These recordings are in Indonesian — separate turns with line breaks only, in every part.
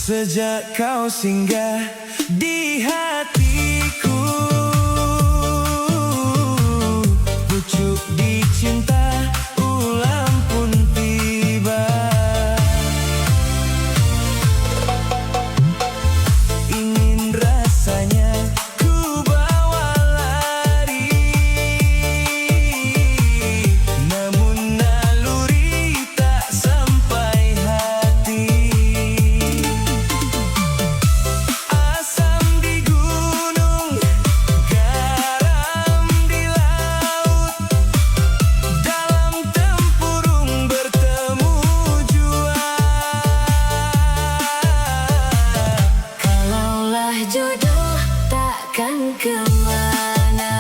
Sejak kau singgah di hatiku, pucuk dicinta ulang pun tiba. Ingin rasanya ku bawa lari, namun naluri tak sampai hati. Asam di gunung, garam di laut, dalam tempurung bertemu jua. Kalaulah jodoh takkan kemana.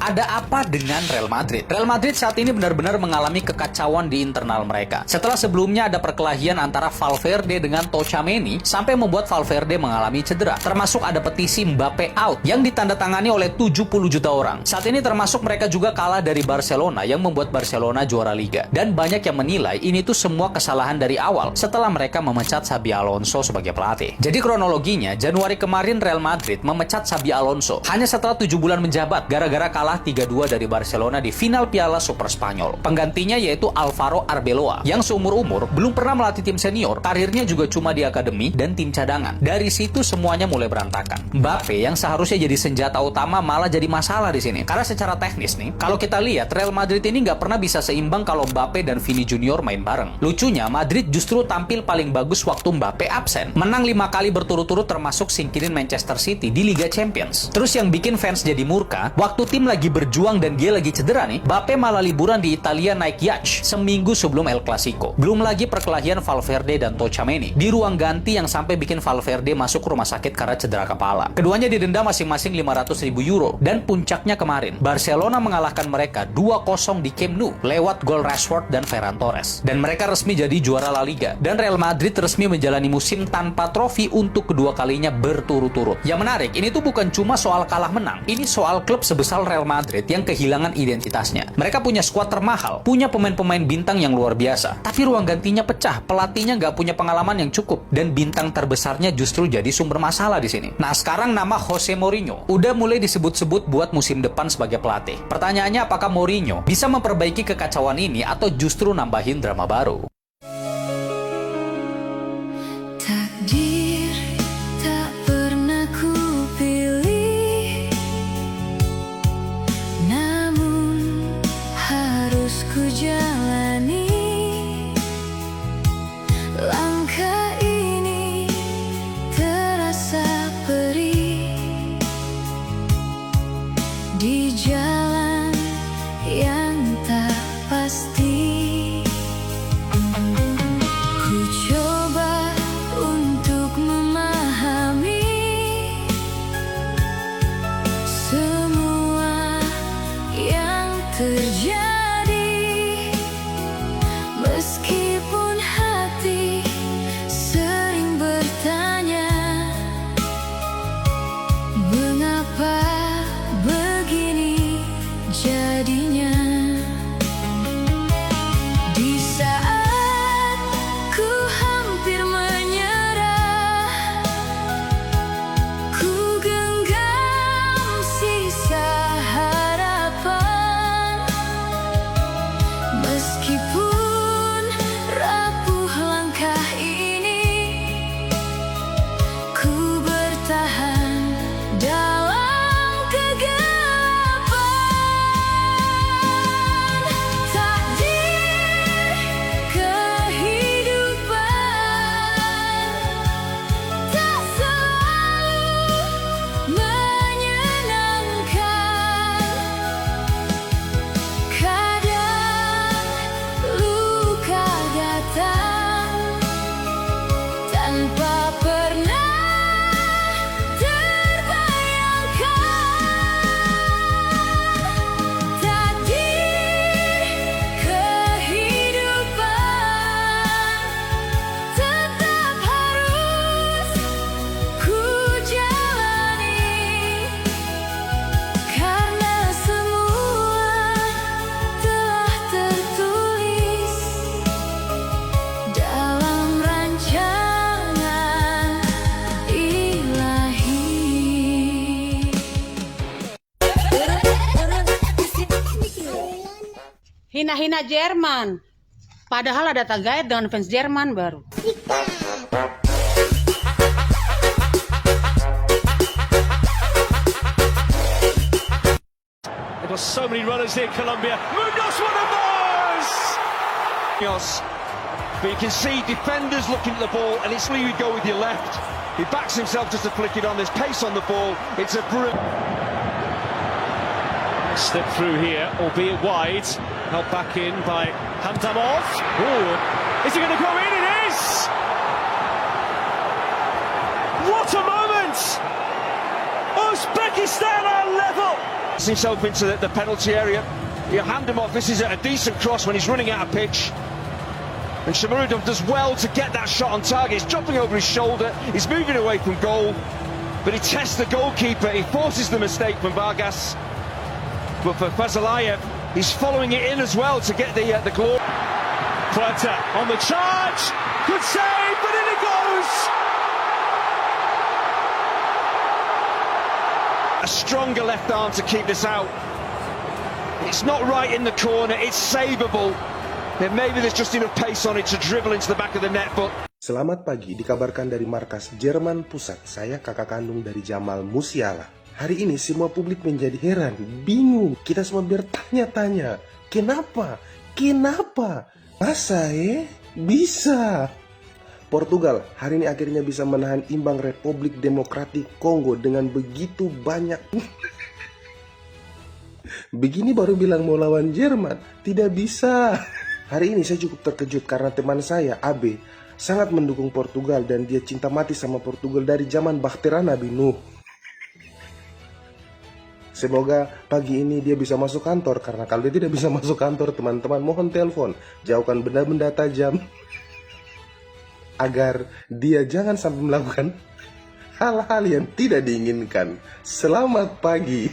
Ada apa dengan Real Madrid? Real Madrid saat ini benar-benar mengalami kekacauan di internal mereka. Setelah sebelumnya ada perkelahian antara Valverde dengan Tchouaméni sampai membuat Valverde mengalami cedera. Termasuk ada petisi Mbappe out yang ditandatangani oleh 70 juta orang. Saat ini termasuk mereka juga kalah dari Barcelona yang membuat Barcelona juara Liga. Dan banyak yang menilai ini tuh semua kesalahan dari awal setelah mereka memecat Xabi Alonso sebagai pelatih. Jadi kronologinya, Januari kemarin Real Madrid memecat Xabi Alonso hanya setelah 7 bulan menjabat gara-gara kalah 3-2 dari Barcelona di final Piala Super Spanyol. Penggantinya yaitu Alvaro Arbeloa yang seumur-umur belum pernah melatih tim senior, karirnya juga cuma di akademi dan tim cadangan. Dari situ semuanya mulai berantakan. Mbappe yang seharusnya jadi senjata utama malah jadi masalah di sini. Karena secara teknis nih, kalau kita lihat Real Madrid ini nggak pernah bisa seimbang kalau Mbappe dan Vini Junior main bareng. Lucunya Madrid justru tampil paling bagus waktu Mbappe absen. Menang 5 kali berturut-turut termasuk singkirin Manchester City di Liga Champions. Terus yang bikin fans jadi murka, waktu tim lagi berjuang dan dia lagi cedera nih, Mbappe malah liburan di Italia naik yacht seminggu sebelum El Clasico. Belum lagi perkelahian Valverde dan Tchouaméni di ruang ganti yang sampai bikin Valverde masuk rumah sakit karena cedera kepala. Keduanya didenda masing-masing 500.000 euro dan puncaknya kemarin, Barcelona mengalahkan mereka 2-0 di Camp Nou lewat gol Rashford dan Ferran Torres. Dan mereka resmi jadi juara La Liga. Dan Real Madrid resmi menjalani musim tanpa trofi untuk kedua kalinya berturut-turut. Yang menarik, ini tuh bukan cuma soal kalah menang, ini soal klub sebesar Real Madrid yang kehilangan identitasnya. Mereka punya skuad termahal, punya pemain-pemain bintang yang luar biasa, tapi ruang gantinya pecah, pelatihnya nggak punya pengalaman yang cukup, dan bintang terbesarnya justru jadi sumber masalah di sini. Nah, sekarang nama Jose Mourinho udah mulai disebut-sebut buat musim depan sebagai pelatih. Pertanyaannya, apakah Mourinho bisa memperbaiki kekacauan ini atau justru nambahin drama baru?
Takdir tak pernah kupilih, namun harus ku jalani. Langkah ini terasa perih di jalan yang tak pasti. Ku coba untuk memahami semua yang terjadi, meskipun hati sering bertanya, mengapa begini jadinya. Di saat ku hampir menyerah, ku genggam sisa harapan.
Hina-hina Jerman. Padahal ada Tagayt dengan fans Jerman baru.
They've got so many runners here, Colombia. Munoz, one of those! Munoz. But you can see defenders looking at the ball, and it's Lee, you go with your left. He backs himself just to flick it on. There's pace on the ball. It's a brilliant step through here, albeit wide. Held back in by Hamdamov. Ooh, is he going to go in? It is! What a moment! Uzbekistan are level! Himself into the penalty area. You hand him off. This is a decent cross when he's running out of pitch. And Shomurodov does well to get that shot on target. He's dropping over his shoulder. He's moving away from goal. But he tests the goalkeeper. He forces the mistake from Vargas. But for Fazalayev, he's following it in as well to get the glory. Puerta on the charge. Good save, but in it goes. A stronger left arm to keep this out. It's not right in the corner. It's savable. Then maybe there's just enough pace on it to dribble into the back of the net, but...
Selamat pagi, dikabarkan dari markas Jerman Pusat. Saya kakak kandung dari Jamal Musiala. Hari ini semua publik menjadi heran, bingung. Kita semua bertanya-tanya, kenapa? Kenapa? Masa bisa? Portugal hari ini akhirnya bisa menahan imbang Republik Demokratik Kongo dengan begitu banyak. Begini baru bilang mau lawan Jerman, tidak bisa. Hari ini saya cukup terkejut karena teman saya, Abe, sangat mendukung Portugal dan dia cinta mati sama Portugal dari zaman Bahtera Nabi Nuh. Semoga pagi ini dia bisa masuk kantor, karena kalau dia tidak bisa masuk kantor, teman-teman mohon telepon, jauhkan benda-benda tajam, agar dia jangan sampai melakukan hal-hal yang tidak diinginkan. Selamat pagi.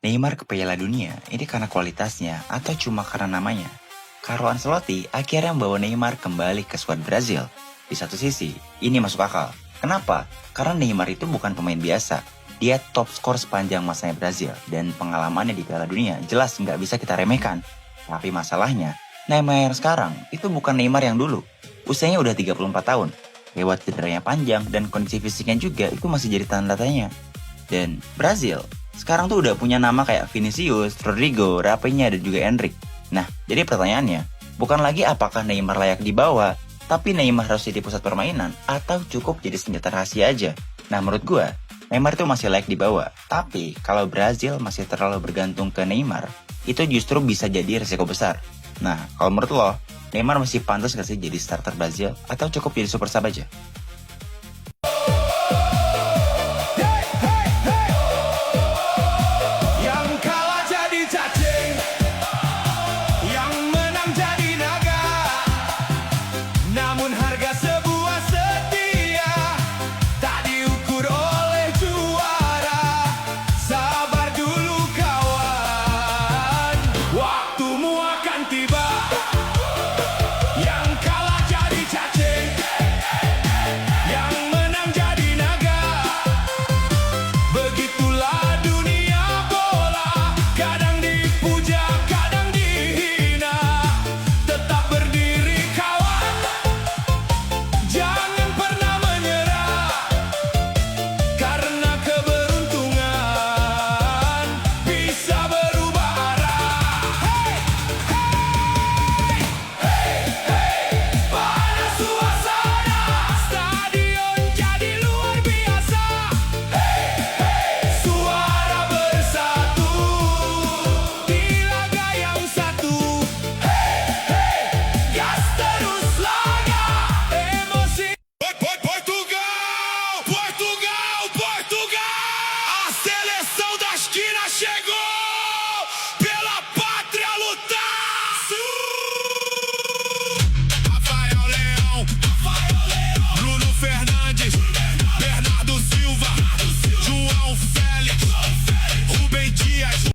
Neymar ke Piala Dunia ini karena kualitasnya atau cuma karena namanya? Carlo Ancelotti akhirnya membawa Neymar kembali ke skuad Brazil. Di satu sisi, ini masuk akal. Kenapa? Karena Neymar itu bukan pemain biasa. Dia top skor sepanjang masanya Brazil dan pengalamannya di Piala Dunia jelas nggak bisa kita remehkan. Tapi masalahnya, Neymar yang sekarang itu bukan Neymar yang dulu. Usianya udah 34 tahun. Lewat cederanya panjang dan kondisi fisiknya juga itu masih jadi tanda tanya. Dan Brazil sekarang tuh udah punya nama kayak Vinicius, Rodrigo, Rafinha, dan juga Endrick. Nah, jadi pertanyaannya, bukan lagi apakah Neymar layak dibawa, tapi Neymar harus jadi pusat permainan, atau cukup jadi senjata rahasia aja. Nah, menurut gue, Neymar itu masih layak dibawa. Tapi, kalau Brazil masih terlalu bergantung ke Neymar, itu justru bisa jadi resiko besar. Nah, kalau menurut lo, Neymar masih pantas gak sih jadi starter Brazil, atau cukup jadi super sub aja?